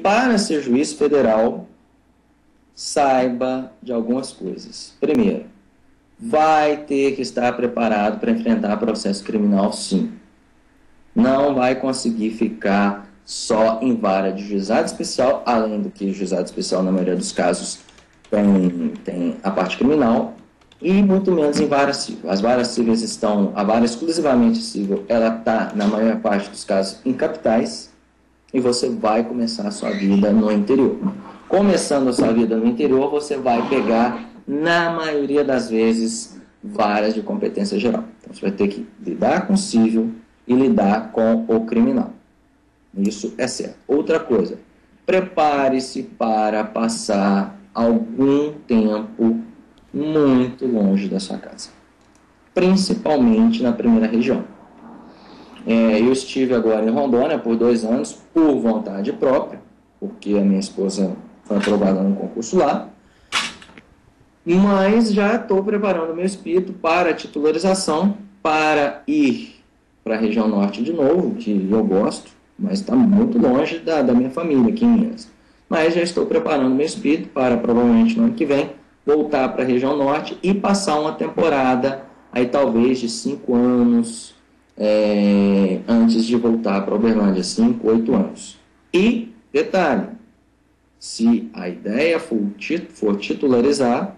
para ser juiz federal, saiba de algumas coisas. Primeiro, vai ter que estar preparado para enfrentar processo criminal, sim. Não vai conseguir ficar só em vara de juizado especial, além do que juizado especial, na maioria dos casos, tem a parte criminal, e muito menos em vara civil. As varas cíveis estão, a vara exclusivamente civil, ela está, na maior parte dos casos, em capitais, e você vai começar a sua vida no interior. Começando a sua vida no interior, você vai pegar, na maioria das vezes, varas de competência geral. Então, você vai ter que lidar com o civil e lidar com o criminal. Isso é certo. Outra coisa, prepare-se para passar algum tempo muito longe da sua casa, principalmente na primeira região. Eu estive agora em Rondônia por 2 anos, por vontade própria, porque a minha esposa foi aprovada no concurso lá, mas já estou preparando meu espírito para a titularização, para ir para a região norte de novo, que eu gosto, mas está muito longe da minha família aqui em Minas. Mas já estou preparando meu espírito para, provavelmente no ano que vem, voltar para a região norte e passar uma temporada, aí talvez de 5 anos, antes de voltar para Uberlândia, 5, 8 anos. E, detalhe, se a ideia for titularizar,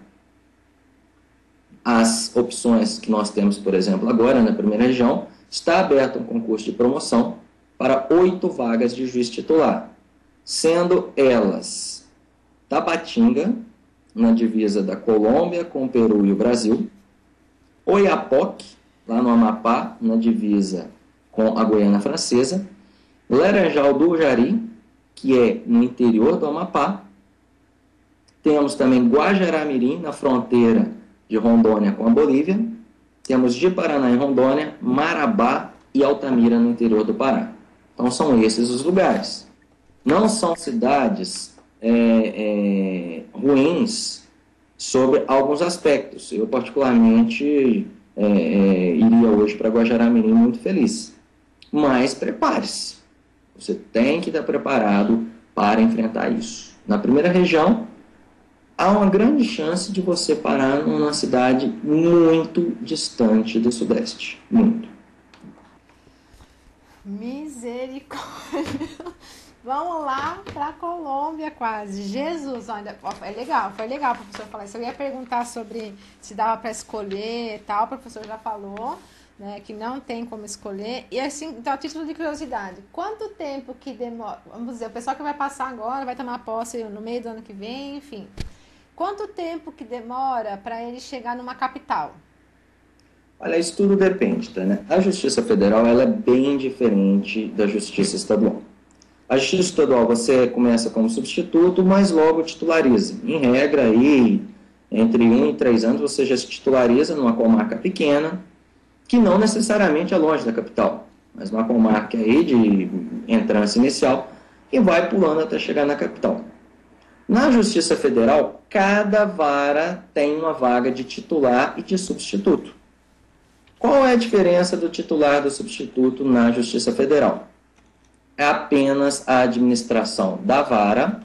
as opções que nós temos, por exemplo, agora na primeira região, está aberto um concurso de promoção para 8 vagas de juiz titular, sendo elas Tabatinga, na divisa da Colômbia com o Peru e o Brasil, Oiapoque, lá no Amapá, na divisa com a Guiana Francesa, Laranjal do Jari, que é no interior do Amapá, temos também Guajará-Mirim, na fronteira de Rondônia com a Bolívia, temos de Paraná e Rondônia, Marabá e Altamira, no interior do Pará. Então, são esses os lugares. Não são cidades ruins sobre alguns aspectos. Eu, particularmente, iria hoje para Guajará-Mirim muito feliz. Mas prepare-se. Você tem que estar preparado para enfrentar isso. Na primeira região, há uma grande chance de você parar numa cidade muito distante do Sudeste. Muito. Misericórdia. Vamos lá para a Colômbia quase. Jesus, olha, foi legal, o professor falar isso. Eu ia perguntar sobre se dava para escolher e tal, o professor já falou, né, que não tem como escolher. E assim, então, a título de curiosidade, quanto tempo que demora, vamos dizer, o pessoal que vai passar agora, vai tomar posse no meio do ano que vem, enfim, quanto tempo que demora para ele chegar numa capital? Olha, isso tudo depende, tá, né? A Justiça Federal, ela é bem diferente da Justiça Estadual. A Justiça Estadual, você começa como substituto, mas logo titulariza. Em regra, aí, entre 1 e 3 anos, você já se titulariza numa comarca pequena, que não necessariamente é longe da capital, mas uma comarca aí de entrância inicial, e vai pulando até chegar na capital. Na Justiça Federal, cada vara tem uma vaga de titular e de substituto. Qual é a diferença do titular e do substituto na Justiça Federal? É apenas a administração da vara,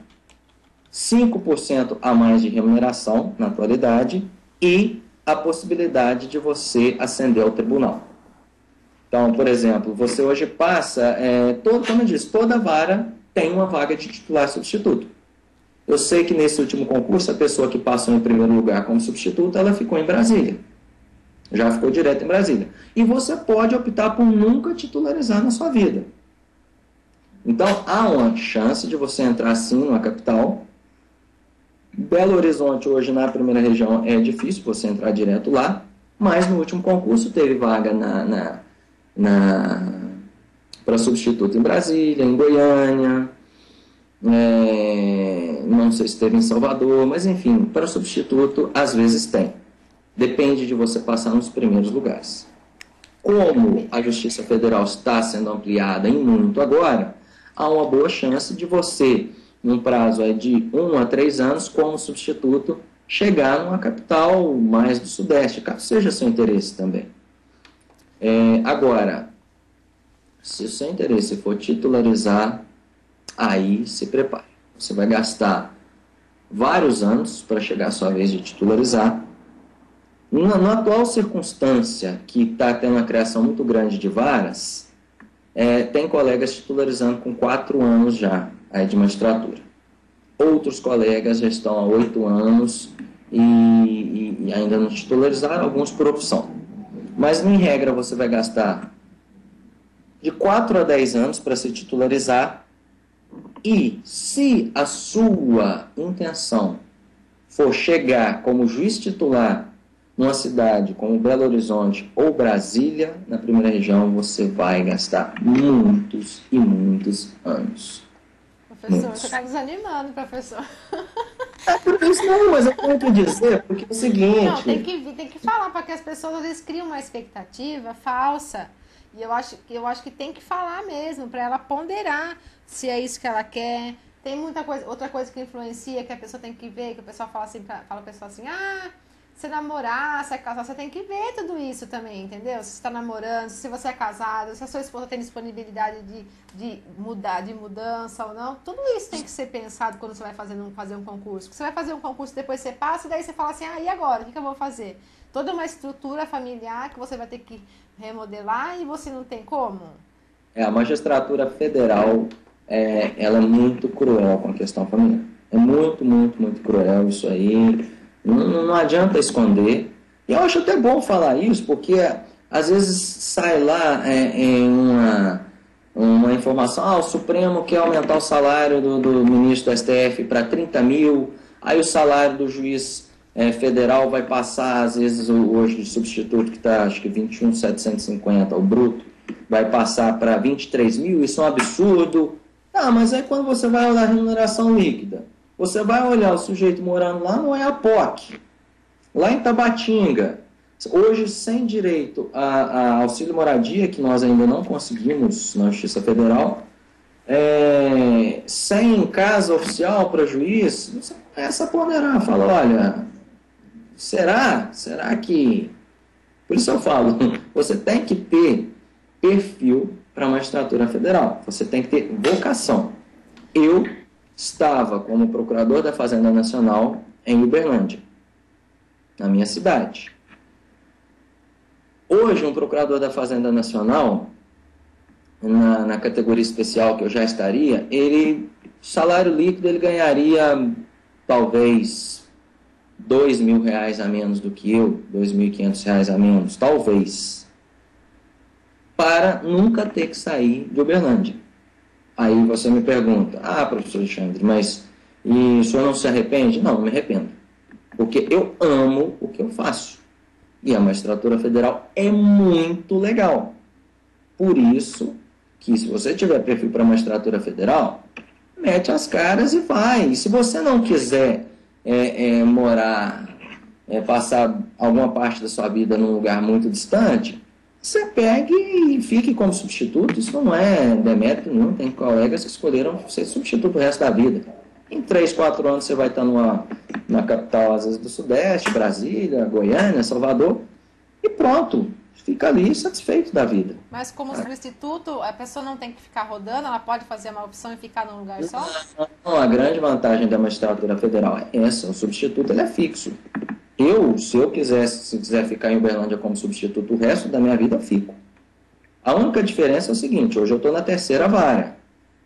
5% a mais de remuneração na atualidade e a possibilidade de você ascender ao tribunal. Então, por exemplo, você hoje passa, como eu disse, toda vara tem uma vaga de titular e substituto. Eu sei que nesse último concurso, a pessoa que passou em primeiro lugar como substituto, ela ficou em Brasília. Já ficou direto em Brasília. E você pode optar por nunca titularizar na sua vida. Então, há uma chance de você entrar sim numa capital. Belo Horizonte, hoje, na primeira região, é difícil você entrar direto lá, mas no último concurso teve vaga para substituto em Brasília, em Goiânia, não sei se teve em Salvador, mas enfim, para substituto, às vezes tem. Depende de você passar nos primeiros lugares. Como a Justiça Federal está sendo ampliada em muito agora, há uma boa chance de você, num prazo de 1 a 3 anos, como substituto, chegar numa capital mais do Sudeste, caso seja seu interesse também. Agora, se o seu interesse for titularizar, aí se prepare. Você vai gastar vários anos para chegar à sua vez de titularizar. Na atual circunstância, que está tendo uma criação muito grande de varas, tem colegas titularizando com 4 anos já aí de magistratura. Outros colegas já estão há 8 anos e ainda não titularizaram, alguns por opção. Mas, em regra, você vai gastar de 4 a 10 anos para se titularizar. E se a sua intenção for chegar como juiz titular numa cidade como Belo Horizonte ou Brasília, na primeira região, você vai gastar muitos e muitos anos. Professor, muitos. Você está desanimando, professor. Por isso não, mas eu tenho que dizer, porque é o seguinte... Não, tem que falar, para que as pessoas às vezes criam uma expectativa falsa. E eu acho que tem que falar mesmo, para ela ponderar se é isso que ela quer. Tem muita coisa, outra coisa que influencia, que a pessoa tem que ver, que o pessoal fala a pessoa assim, se namorar, se é casar, você tem que ver tudo isso também, entendeu? Se você está namorando, se você é casado, se a sua esposa tem disponibilidade de mudança ou não, tudo isso tem que ser pensado quando você vai fazer um concurso. Porque você vai fazer um concurso, depois você passa, e daí você fala assim, e agora? O que eu vou fazer? Toda uma estrutura familiar que você vai ter que remodelar e você não tem como? A magistratura federal, ela é muito cruel com a questão familiar. É muito, muito, muito cruel isso aí. Não adianta esconder. E eu acho até bom falar isso, porque às vezes sai lá uma informação, o Supremo quer aumentar o salário do ministro do STF para 30 mil, aí o salário do juiz federal vai passar, às vezes, hoje de substituto, que está, acho que 21.750, o bruto, vai passar para 23 mil, isso é um absurdo. Mas aí quando você vai olhar a remuneração líquida, você vai olhar o sujeito morando lá no Oiapoque, lá em Tabatinga, hoje sem direito a auxílio moradia, que nós ainda não conseguimos na Justiça Federal, sem casa oficial para juiz, você começa a ponderar, fala, olha, será que... Por isso eu falo, você tem que ter perfil para a magistratura federal, você tem que ter vocação. Eu estava como procurador da Fazenda Nacional em Uberlândia, na minha cidade. Hoje, um procurador da Fazenda Nacional, na categoria especial que eu já estaria, salário líquido, ele ganharia talvez R$2.000 a menos do que eu, R$2.500 a menos, talvez, para nunca ter que sair de Uberlândia. Aí você me pergunta, professor Alexandre, mas e o senhor não se arrepende? Não me arrependo, porque eu amo o que eu faço. E a magistratura federal é muito legal. Por isso que, se você tiver perfil para a magistratura federal, mete as caras e vai. E se você não quiser morar, passar alguma parte da sua vida num lugar muito distante, você pegue e fique como substituto. Isso não é demérito nenhum. Tem colegas que escolheram ser substituto o resto da vida. Em 3, 4 anos você vai estar na capital, às vezes, do Sudeste, Brasília, Goiânia, Salvador, e pronto. Fica ali satisfeito da vida. Mas como substituto, a pessoa não tem que ficar rodando? Ela pode fazer uma opção e ficar num lugar só? Não, a grande vantagem da magistratura federal é essa. O substituto ele é fixo. Se eu quiser ficar em Uberlândia como substituto o resto da minha vida, eu fico. A única diferença é o seguinte, hoje eu estou na 3ª vara.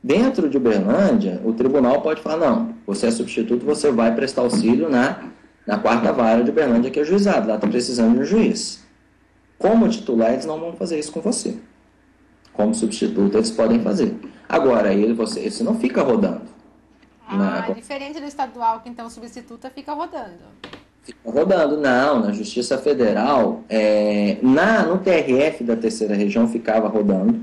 Dentro de Uberlândia, o tribunal pode falar, não, você é substituto, você vai prestar auxílio na 4ª vara de Uberlândia, que é juizado, lá está precisando de um juiz. Como titular, eles não vão fazer isso com você. Como substituto, eles podem fazer. Agora, você não fica rodando. É diferente do estadual, que então o substituto fica rodando. Fica rodando, não. Na Justiça Federal, no TRF da 3ª região ficava rodando.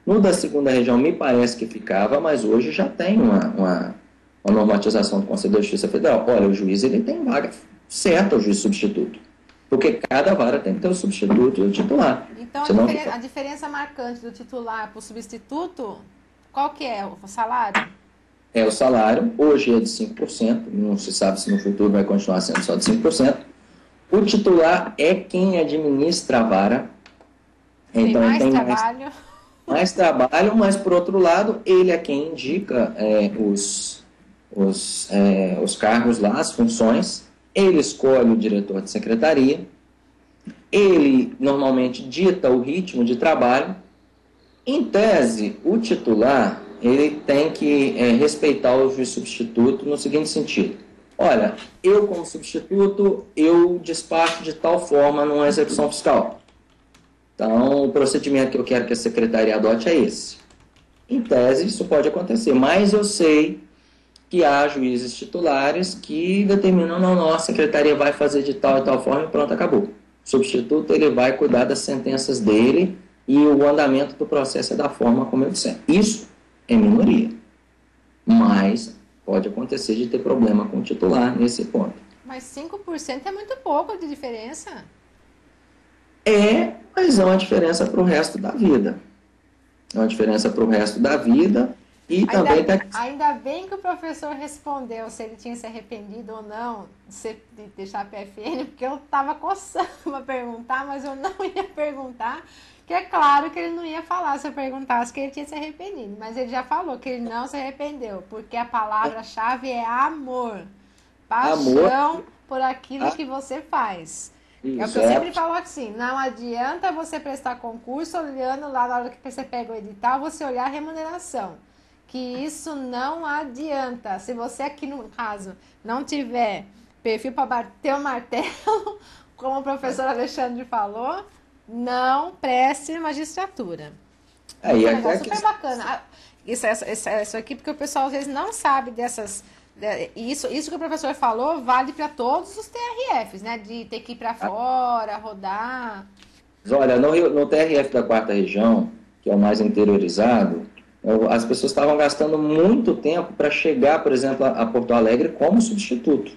No da 2ª região me parece que ficava, mas hoje já tem uma normatização do Conselho da Justiça Federal. Olha, o juiz ele tem vaga certa, o juiz substituto. Porque cada vara tem que ter o substituto e o titular. Então, a diferença marcante do titular para o substituto, qual que é? O salário? O salário, hoje é de 5%, não se sabe se no futuro vai continuar sendo só de 5%. O titular é quem administra a vara. Então, mais trabalho. Mais trabalho, mas, por outro lado, ele é quem indica os cargos lá, as funções, ele escolhe o diretor de secretaria, ele normalmente dita o ritmo de trabalho. Em tese, o titular ele tem que respeitar o juiz substituto no seguinte sentido: olha, eu como substituto, eu despacho de tal forma numa execução fiscal. Então, o procedimento que eu quero que a secretaria adote é esse. Em tese, isso pode acontecer, mas eu sei que há juízes titulares que determinam, não, a secretaria vai fazer de tal e tal forma e pronto, acabou. O substituto ele vai cuidar das sentenças dele e o andamento do processo é da forma como eu disser. Isso é minoria, mas pode acontecer de ter problema com o titular nesse ponto. Mas 5% é muito pouco de diferença. Mas é uma diferença para o resto da vida. É uma diferença para o resto da vida e também... Ainda bem que o professor respondeu se ele tinha se arrependido ou não de deixar a PFN, porque eu estava coçando para perguntar, mas eu não ia perguntar, que é claro que ele não ia falar se eu perguntasse que ele tinha se arrependido, mas ele já falou que ele não se arrependeu, porque a palavra-chave é amor. Paixão por aquilo que você faz. É o que eu sempre falo assim, não adianta você prestar concurso olhando lá na hora que você pega o edital, você olhar a remuneração. Que isso não adianta. Se você aqui no caso não tiver perfil para bater o martelo, como o professor Alexandre falou, não preste magistratura. É um negócio super bacana. Isso aqui porque o pessoal às vezes não sabe dessas... Isso que o professor falou vale para todos os TRFs, né? De ter que ir para fora, rodar. Olha, no TRF da 4ª região, que é o mais interiorizado, as pessoas estavam gastando muito tempo para chegar, por exemplo, a Porto Alegre como substituto,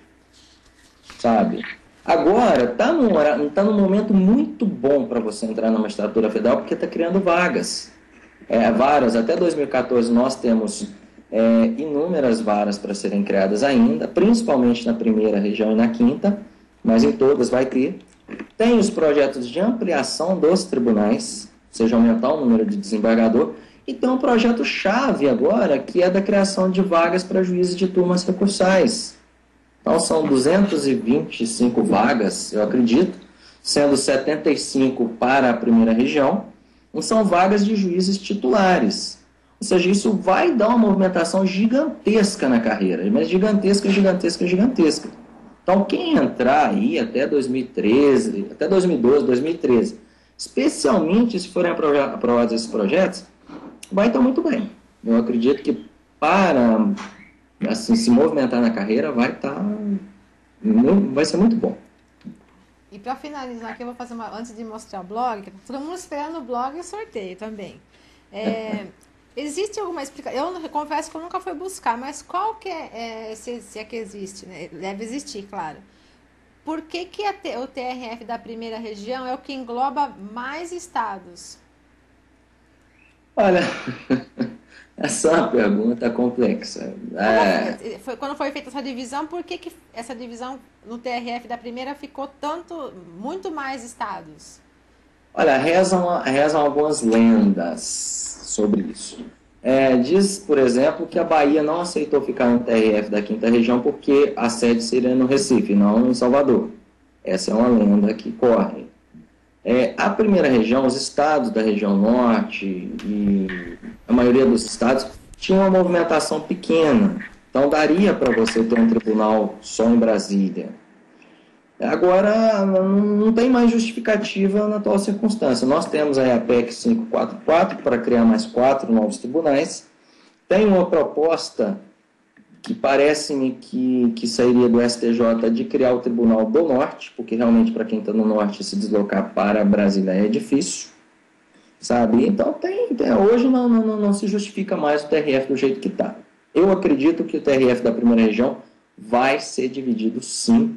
sabe? Agora, está num momento muito bom para você entrar na magistratura federal, porque está criando vagas. Varas, até 2014 nós temos... inúmeras varas para serem criadas ainda, principalmente na 1ª região e na 5ª, mas em todas vai ter. Tem os projetos de ampliação dos tribunais, ou seja, aumentar o número de desembargador, e tem um projeto-chave agora, que é da criação de vagas para juízes de turmas recursais. Então são 225 vagas, eu acredito, sendo 75 para a 1ª região, e são vagas de juízes titulares. Ou seja, isso vai dar uma movimentação gigantesca na carreira, mas gigantesca. Então, quem entrar aí até 2013, até 2012, 2013, especialmente se forem aprovados esses projetos, vai estar muito bem. Eu acredito que para assim, se movimentar na carreira vai ser muito bom. E para finalizar aqui, eu vou fazer antes de mostrar o blog, que tá todo mundo esperando o blog e o sorteio também. Existe alguma explicação? Eu confesso que eu nunca fui buscar, mas qual que se é que existe, né? Deve existir, claro. Por que o TRF da 1ª região é o que engloba mais estados? Olha, essa é uma pergunta complexa. Quando foi feita essa divisão, por que essa divisão no TRF da 1ª ficou muito mais estados? Olha, rezam algumas lendas sobre isso. Diz, por exemplo, que a Bahia não aceitou ficar no TRF da 5ª região porque a sede seria no Recife, não em Salvador. Essa é uma lenda que corre. A 1ª região, os estados da região norte e a maioria dos estados tinha uma movimentação pequena. Então daria para você ter um tribunal só em Brasília. Agora, não tem mais justificativa na atual circunstância. Nós temos aí a PEC 544 para criar mais 4 novos tribunais. Tem uma proposta que parece-me que sairia do STJ de criar o Tribunal do Norte, porque realmente para quem está no Norte se deslocar para Brasília é difícil, sabe? Então, hoje não se justifica mais o TRF do jeito que está. Eu acredito que o TRF da 1ª região vai ser dividido, sim,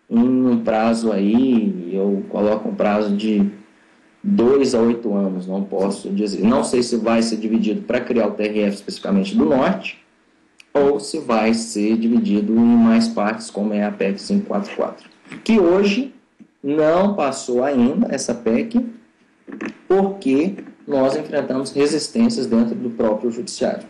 em um prazo aí, eu coloco um prazo de 2 a 8 anos, não posso dizer. Não sei se vai ser dividido para criar o TRF especificamente do Norte, ou se vai ser dividido em mais partes, como é a PEC 544. Que hoje não passou ainda, essa PEC, porque nós enfrentamos resistências dentro do próprio Judiciário.